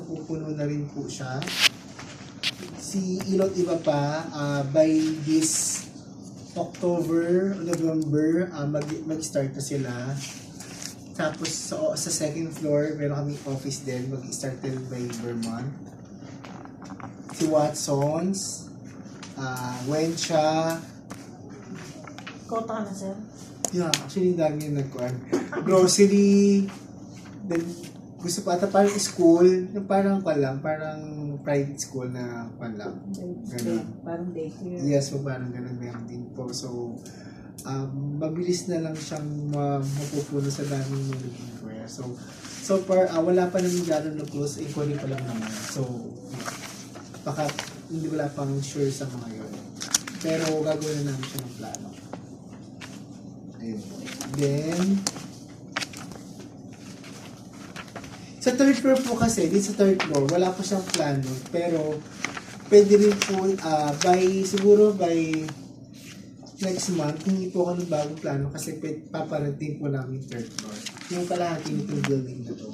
mapupuno na rin po siya. Si Ilot iba pa, by this October, November, mag-start na sila. Tapos sa second floor, meron kaming office din, mag-start din by Vermont. Si Watsons, Wensha. Kota ka na, sir? Yeah, actually, dami yung nagkuhan. Grocery, then gusto pa ata parang school, yung parang private school na lang. Ganun. Parang daycare. Yes, so parang ganun meron din po. So, mabilis na lang siyang mapupuno sa daming mga require. So far, wala pa naman gano'n na close, inquiry pa lang naman. So, baka hindi wala pang sure sa mga yun. Pero gagawin na namin siya ng plano. Ayun po. Then, sa third floor po kasi, dito sa third floor, wala pa siyang plano. Pero, pwede rin po, siguro by next month, hindi po ako ng bagong plano kasi paparating po namin third floor. Yung kalahati nitong building na to.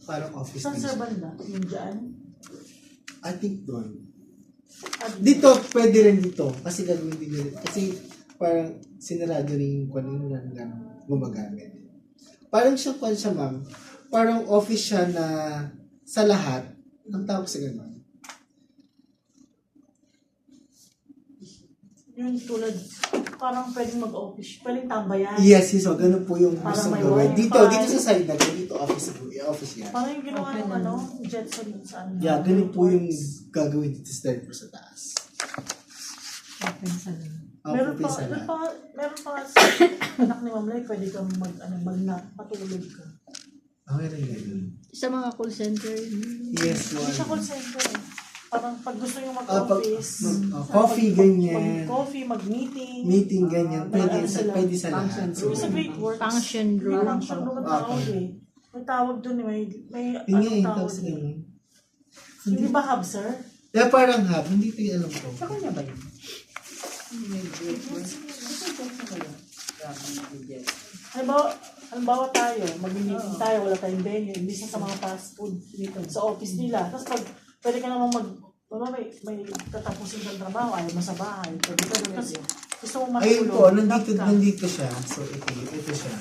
Parang office Saan, space. sir, banda? Yung dyan? I think doon. Dito, pwede rin dito. Kasi gagawin din nila. Kasi parang sinarado rin yung kung ano na gumagamit. Parang siya, ma'am. Parang office siya na sa lahat. Ang tawag sa gano'n. Yung tulad, parang pwedeng mag-office, pwedeng tambayan. Yes, so ganun po yung Parang gusto may gawin. wifi. Dito sa side na dito office yan. Parang yung ginawa ng Jetson sa ano. Yeah, ganun po yung gagawin dito sa third floor sa taas. Open sa lang. Meron pa sa anak ni Ma'am Lai, pwede kang patulog ka. Okay rin ganun. Sa mga call center. Yes, Hindi siya one. call center. Parang pag gusto nyo mag-office, Coffee, ganyan. mag-coffee, mag-meeting. Meeting, ganyan. Pwede sa lahat. So, It's a great work. Function room. Function room ang tawag eh. May tawag dun eh. May yun nga anong yung tawag tawag sa eh. ganun. Hindi ba hub, sir? Kaya parang hub, hindi ko yung alam ko. Sa kanya ba yun? Halimbawa tayo, mag-meeting tayo, wala tayong venue, imbis na sa mga fast food dito, sa office nila. Tapos pwede ka namang may tatapusin ng trabaho, ayaw mo sa bahay. Pwede ka doon. Tapos gusto mong Ayun matulog. po, nandito siya. So, ito siya.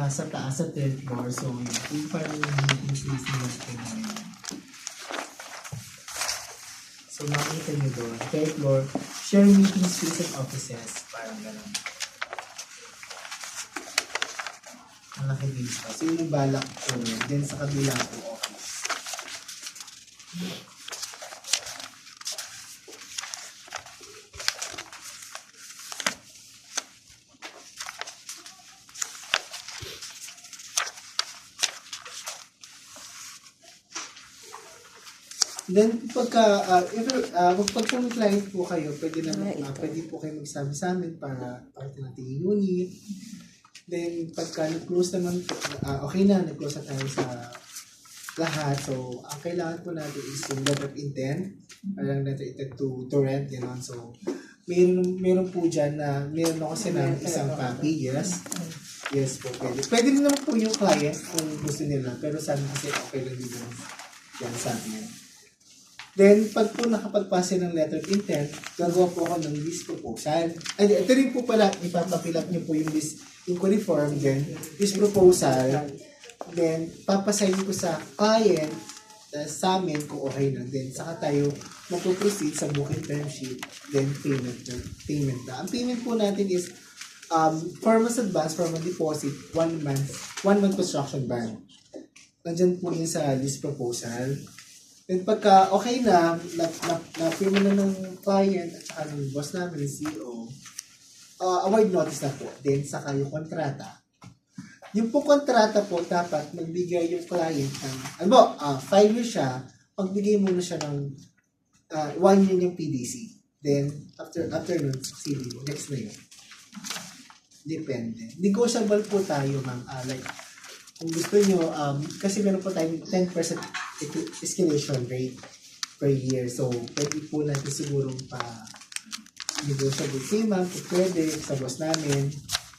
Sa taas, sa third floor. So, yung parang meeting space nila sa kanya. So, makikita nyo doon. Third floor, share meeting space and offices. Parang gano'n. Malaki din siya. So, yun yung balak ko. Then, sa kabila po, office. Then, pagka may client po kayo, pwede po kayo magsabi sa amin para parte natin yung unit. Then, pagka nag-close naman, okay na, nag-close na tayo sa lahat. So, ang kailangan po natin is yung letter of intent, parang letter of intent to rent, gano'n. So, meron po dyan na, meron ako kasi ng isang copy, yes. Yes po, pwede. Pwede rin naman po yung client kung gusto nila, pero sabi kasi okay lang din yan sa amin. Then, pag po nakapagpasa ng letter of intent, gagawa po ako ng list proposal. Ay, ito rin po pala, ipapapilap niyo po yung list inquiry form, then list proposal, then papasign ko sa client, sa amin kung okay na. Then, saka tayo magpo-proceed sa booking term sheet, then payment na. Ang payment po natin is 4 months advance, 4 month deposit, 1 month construction ban. Nandyan po yun sa list proposal. Then pagka okay na firma na ng client at saka ng boss namin, ng CEO, award notice na po. Then saka yung kontrata. Yung po kontrata po, dapat magbigay yung client ng, 5 years siya, magbigay muna siya ng 1 year yung PDC. Then, after nun, succeeding, next na yun. Depende. Negotiable po tayo, ma'am. Like, kung gusto nyo, kasi meron po tayong 10% escalation rate per year. So, pwede po natin siguro negotiable kay ma'am, kung pwede, sa boss namin,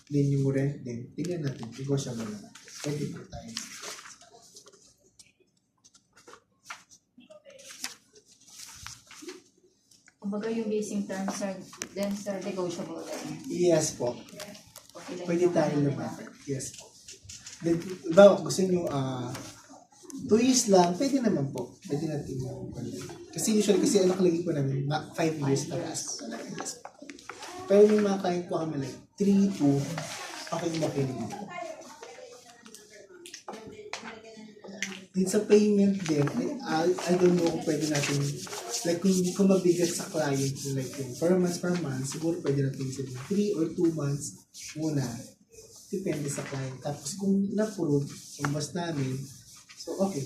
din yung rent din. Tingnan natin, negotiable naman. Pwede po tayo. Kumbaga yung leasing terms sir, then sir, negotiable din. Yes po. Kung ilan Pwede yung tayo ano nila. lumapat. Yes po. Then, diba, gusto nyo 2 years lang, pwede naman po. Pwede natin yung kasi usually, kasi ang nakalagay po namin, 5 years pataas. Yes. Pero may mga client po kami like 3 to, okay naman po. Din sa payment din, I don't know kung pwede natin, like kung mabigat sa client, like yung per month, siguro pwede natin sabihin 3 or 2 months muna. Depende sa client. Tapos kung na-prove, yung boss namin, so okay.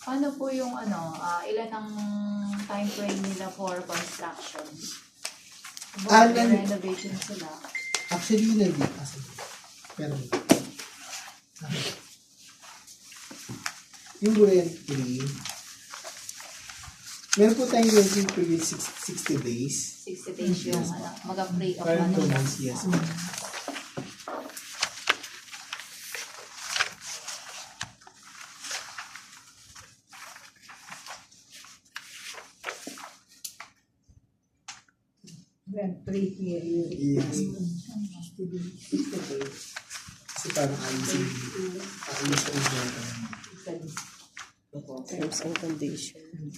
Ano po yung ilan ang time frame nila for construction? Ah, Renovation sila. Actually, yun hindi. Pero, yung rent-free, meron po tayong rent-free period 60 days. 60 days yung mag-free of Parang 2 ano. months, yes. Rent-free period. Yes. Kasi parang ayusin yung Terms and conditions.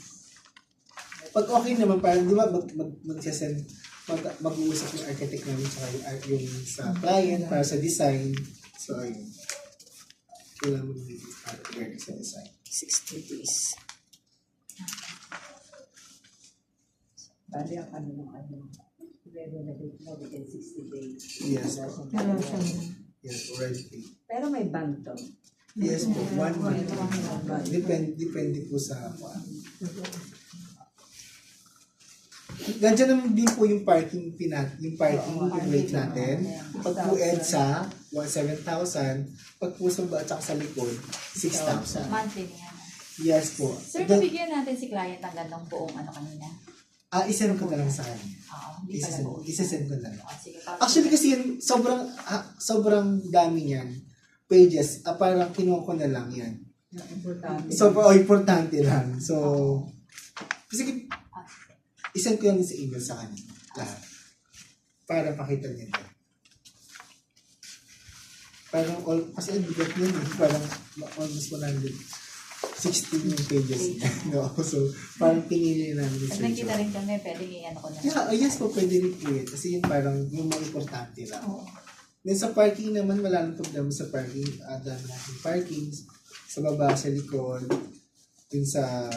pag okay naman, parang di ba mag-uusap yung architect namin tsaka yung sa client para sa design. So, ayun. Kailangan mo naging para sa design. 60 days. Bali ang renovate mo within 60 days. Yes po. Wala siyang, Yes po, rent-free. pero may bank to. Yes po, 1 month. Depende po sa nandiyan naman din po yung parking rate natin. Pag po EDSA, 7,000. Pag po sa at saka sa likod, 6,000. Monthly niya. Yes po. Sir, nabigyan natin si client ng gandang buong kanina. Isend ko na lang sa kanya. Oo, hindi pala buo. Isasend ko na lang. Sige, Actually kasi yun, sobrang dami yan. Pages, parang kinuha ko na lang yan. Importante. So, importante lang. So, kasi isend ko yan sa email sa kanya. Lahat. Para pakita niya. Parang, kasi ang bigat yun eh. Parang almost 160 yung pages niya. No? So, parang pinili namin Pag nakita rin kami, pwede i-ano ko na. Yeah, yes po, pwede rin po yun. Kasi yun parang yung mga importante lang. Oo. Then sa parking naman, wala nang problema sa parking. Dami natin parkings. Sa baba, sa likod. Dun sa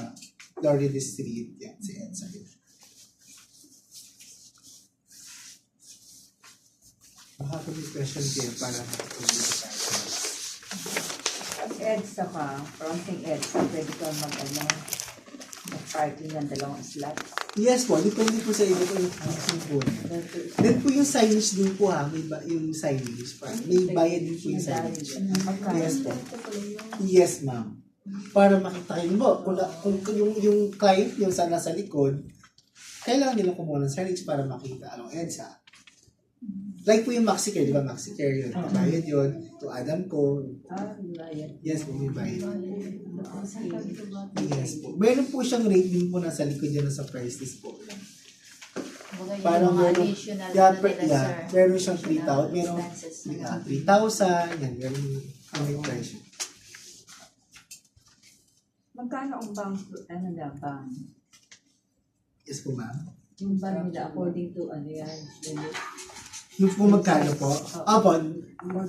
Florida Street. Yan, sa likod. Baka kung may question kayo para makapag-ulit tayo. Pag EDSA ka, fronting EDSA, pwede ka mag-parking ng 2 slots. Yes po, depende po sa iba po yung function po. Then po yung signage din po ha, yung signage pa. May bayad din po yung signage. Yes po. Yes ma'am. Para makita kayo mo, kung yung client yung sa nasa likod, kailangan nilang kumuha ng signage para makita anong EDSA. Like po yung MaxiCare, di ba? MaxiCare yun. Bayad yun. To Adam ko. Yes po, may bayad. Yes po. Meron po siyang rate din po nasa likod yan sa price list po. Kumbaga yung Parang mga meron, additional nila, sir. meron siyang 3,000, meron Expenses nila. 3,000, yan, meron yung price. Magkano ang bank, bank? Yes po ma'am. Yung bank nila according to yan, Yung po magkano po? Opo,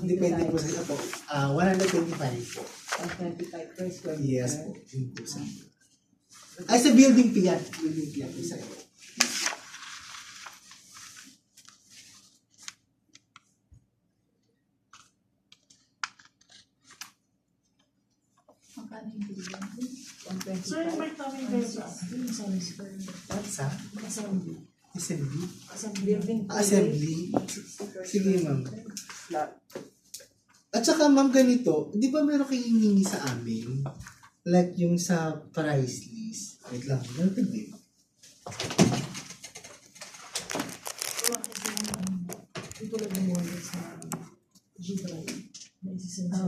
depende po sa ito po. 125 po. 125 per square meter. Yes po. Yun po sa ay, sa building po yan. Building po yan po sa ito. Magkano yung billion? Sir, 125. invite namin kayo sa At sa assembly. assembly? Building Assembly? Sige ma'am. slot. At saka ma'am ganito, di ba meron kayong hiningi sa amin? Like yung sa price list. Wait lang, ganito din. Wala kasi yung tulad ng wala sa G-Drive. Na isisend sa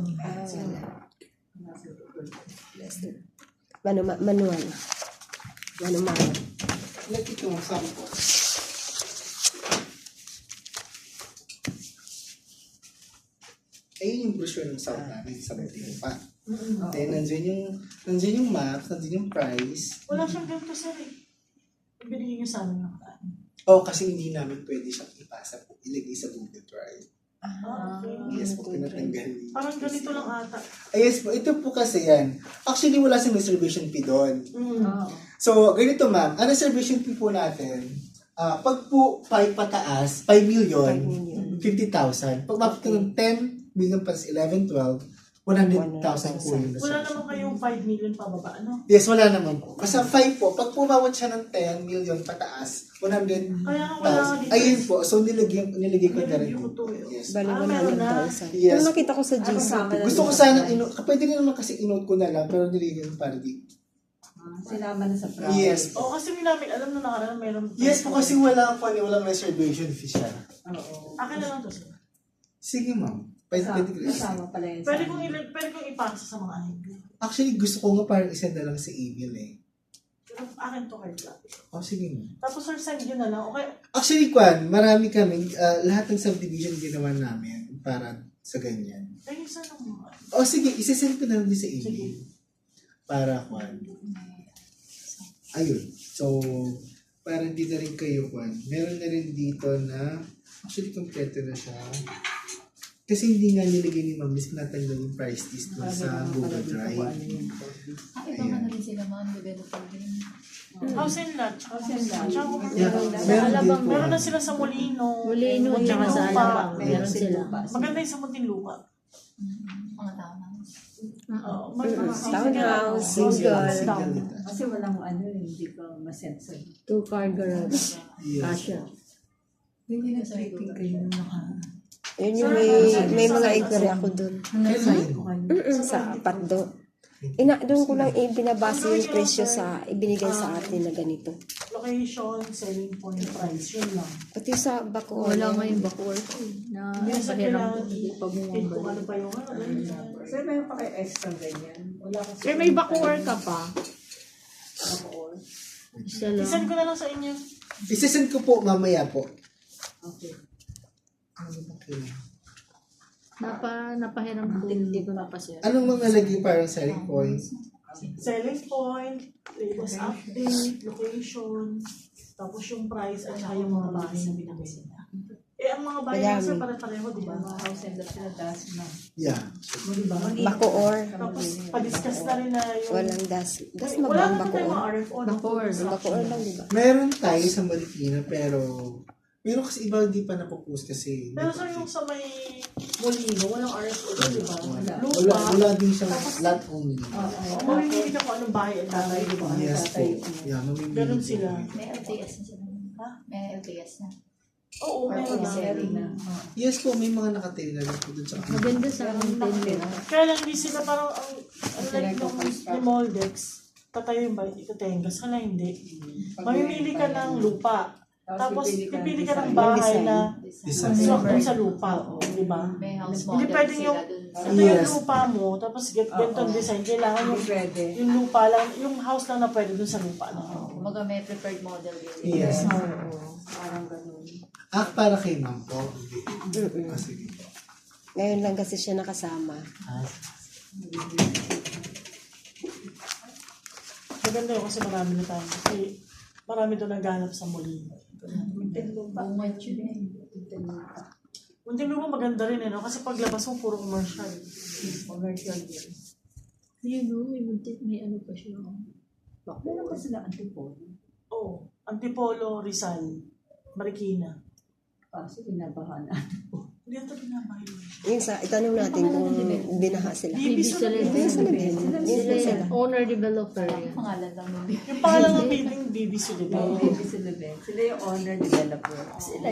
Manual. Manual. Nakita mo sample. Ayun yung brochure ng South namin sa Buting pa. Then, nandyan yung maps, nandyan yung price. Wala siyang ganito, sir eh. Binigyan niyo sa amin ng Kasi hindi namin pwede siyang ipasa po, ilagay sa Google Drive. okay. Yes po, pinatanggal. Parang ganito lang ata. Yes po, ito po kasi yan. Actually, wala siyang reservation fee doon. Oo. So, ganito ma'am, ang reservation fee po natin, pag po 5 pataas, 5 million, 50,000. Pag mapit ng 10 million plus 11, 12, 100,000 po yung Wala reservation. naman kayong 5 million pababa, ano? Yes, wala naman po. Basta 5 po, pag pumawat siya ng 10 million pataas, 100,000. Kaya nga wala dito. Ayun po, so nilagay ko na rin Nilagay ko po. to eh. Yes. Bali, meron na. 100,000. Yes. Pero nakita ko sa GC. Gusto ko sana, pwede rin naman kasi inote ko na lang, pero nilagay ko para dito. Sinama na sa price. Yes. Oo, kasi namin alam na nakaraan meron. Yes po, kasi walang reservation fee siya. Oo. Akin na lang to, sir. Sige ma'am, pwede ko rin. Kasama pala yun sa Pwede kong ipasa sa mga ahig. Actually, gusto ko nga parang isend na lang sa email eh. Pero akin to hard copy. Sige ma'am. Tapos sir, send yun na lang. Okay. Actually, marami kami, lahat ng subdivision ginawa namin para sa ganyan. Kaya isa lang. Sige, isesend ko na lang din sa email. Para ayun. So, para hindi na rin kayo meron na rin dito na, actually, kompleto na siya. Kasi hindi nga nilagay ni Ma'am, miss natanggal yung price list dun sa Google Drive. Iba ka na rin sila, ma'am. Developer din. House and lot. House and lot. Yeah, meron din po. Meron na sila sa Molino. Molino, tsaka sa Alabang. Meron sila. Maganda yung sa Muntinlupa. Mga tao na. Oo. Townhouse, single. Kasi walang hindi ko masensor. 2-car garage. Yes. Kasha. Hindi na sleeping kayo Yun yung may mga inquiry ako doon. Sa apat doon. Doon ko lang ibinabasa yung presyo sa ibinigay sa atin na ganito. Location, selling point, price. Yun lang. Pati sa Bacoor. Wala nga yung Bacoor ko. Na Hindi sa pahiram kailangan ko. Hindi pa kung ano bumabalik. pa yung Sir, may pa kayo extra ganyan? Wala kasi. Sir, may Bacoor ka pa. Bacoor. Isa lang. Isend ko na lang sa inyo. Isesend ko po mamaya po. Okay. Okay. Napahiram ko. Hindi ko napasya. Anong mga lagi parang selling points? Selling point, latest update, location, tapos yung price at saka yung mga bahay na binigay nila. Ang mga bahay na sir, pare-pareho, di ba? House and lot sila das na. Yeah. Di ba? Bacoor. Tapos, pa-discuss na rin na yung... Walang das. Das Wala magandang naman tayo mga Bacoor. RFO. Bacoor. Bacoor lang, di ba? Meron tayo sa Marikina pero kasi iba hindi pa napopost kasi. Pero sir, yung sa may Molino, walang RFO doon, di ba? Wala din siyang lot only. Mamimili ka kung anong bahay at tatay, di ba? Yes po. Yeah, mamimili Ganun po sila. kami. May LTS na sila. Ha? May LTS na. Oo, meron na. Yes po, may mga nakatayo na lang po dun sa Maganda sa content. Kaya lang hindi sila parang ang like nung ni Moldex, tatayo yung bahay, itatengas ka na hindi. Mamimili ka ng lupa. Tapos, pipili ka ng bahay na Design. swak dun sa lupa. Di ba? May house Hindi model pwedeng sila yung, dun sa... ito yung Yes. lupa mo, tapos ganito ang design. Kailangan Hindi yung, pwede. yung lupa lang, yung house lang na pwede dun sa lupa na. Kumaga may preferred model din. Yes. Parang ganun. Para kay ma'am po. Hindi. Sige po. Ngayon lang kasi siya nakasama. Maganda yun kasi marami na tayo. Kasi marami doon naghanap sa Molino. Bungad yun eh. Muntinlupa maganda rin eh, no? Kasi paglabas mo, puro commercial. Commercial din. Yun o, may ano pa siya. Meron pa sila antipolo. Oo. Antipolo, Rizal, Marikina. Kaso binabahan na. Hindi ito binabahay. Yung itanong natin kung binaha sila. Bibi sila sila. din. Sila din. Sila yan. Owner developer yan. Pangalan lang nung Yung pangalan ng building, Bibi sila. Sila yung owner developer. Sila